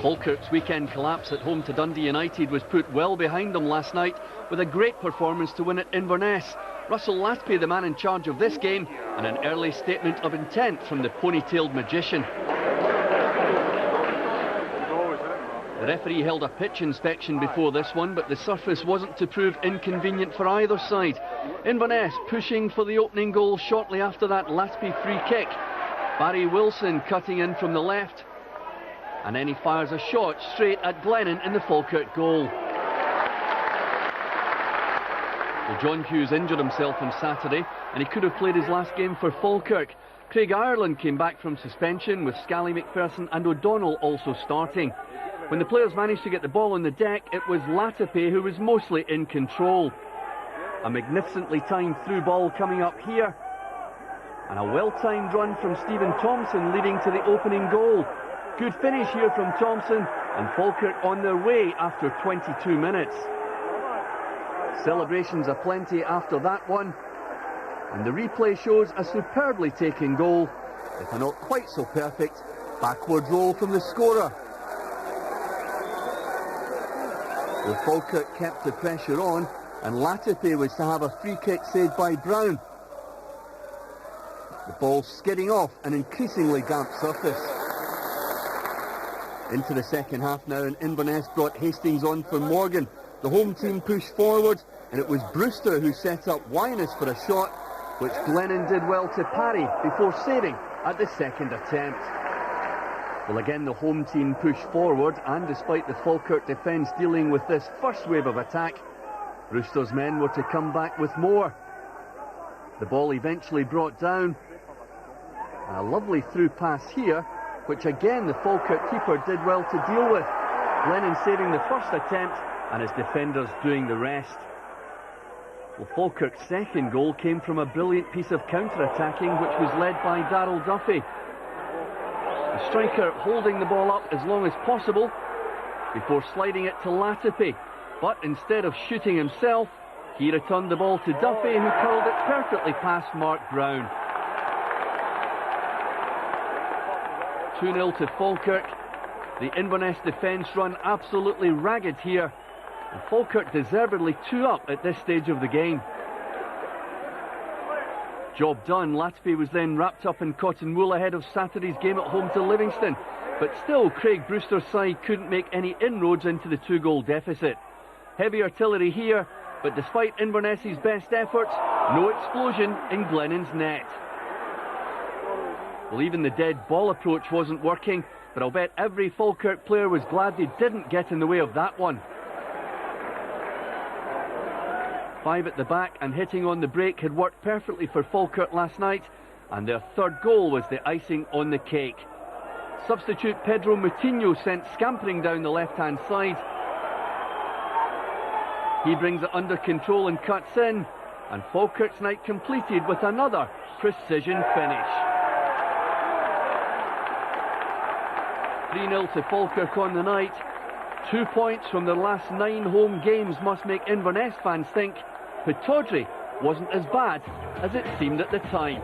Falkirk's weekend collapse at home to Dundee United was put well behind them last night with a great performance to win at Inverness. Russell Latby, the man in charge of this game, and an early statement of intent from the ponytailed magician. The referee held a pitch inspection before this one, but the surface wasn't to prove inconvenient for either side. Inverness pushing for the opening goal shortly after that Latby free kick. Barry Wilson cutting in from the left, and then he fires a shot straight at Glennon in the Falkirk goal. Well, John Hughes injured himself on Saturday and he could have played his last game for Falkirk. Craig Ireland came back from suspension with Scally McPherson and O'Donnell also starting. When the players managed to get the ball on the deck, it was Latapy who was mostly in control. A magnificently timed through ball coming up here, and a well-timed run from Stephen Thompson leading to the opening goal. Good finish here from Thompson, and Falkirk on their way after 22 minutes. Celebrations aplenty after that one, and the replay shows a superbly taken goal, if a not quite so perfect backward roll from the scorer. Well, Falkirk kept the pressure on, and Latapy was to have a free kick saved by Brown. The ball skidding off an increasingly damp surface. Into the second half now, and Inverness brought Hastings on for Morgan. The home team pushed forward, and it was Brewster who set up Wyness for a shot, which Glennon did well to parry before saving at the second attempt. Well, again, the home team pushed forward, and despite the Falkirk defence dealing with this first wave of attack, Brewster's men were to come back with more. The ball eventually brought down. A lovely through pass here, which again the Falkirk keeper did well to deal with. Glennon saving the first attempt and his defenders doing the rest. Well, Falkirk's second goal came from a brilliant piece of counter-attacking which was led by Darryl Duffy. The striker holding the ball up as long as possible before sliding it to Latapy, but instead of shooting himself, he returned the ball to Duffy, who curled it perfectly past Mark Brown. 2-0 to Falkirk. The Inverness defence run absolutely ragged here, and Falkirk deservedly 2 up at this stage of the game. Job done. Latby was then wrapped up in cotton wool ahead of Saturday's game at home to Livingston, but still Craig Brewster's side couldn't make any inroads into the 2-goal deficit. Heavy artillery here, but despite Inverness's best efforts, no explosion in Glennon's net. Well, even the dead ball approach wasn't working, but I'll bet every Falkirk player was glad they didn't get in the way of that one. 5 at the back and hitting on the break had worked perfectly for Falkirk last night, and their third goal was the icing on the cake. Substitute Pedro Moutinho sent scampering down the left-hand side. He brings it under control and cuts in, and Falkirk's night completed with another precision finish. 3-0 to Falkirk on the night. 2 points from their last 9 home games must make Inverness fans think Pittodrie wasn't as bad as it seemed at the time.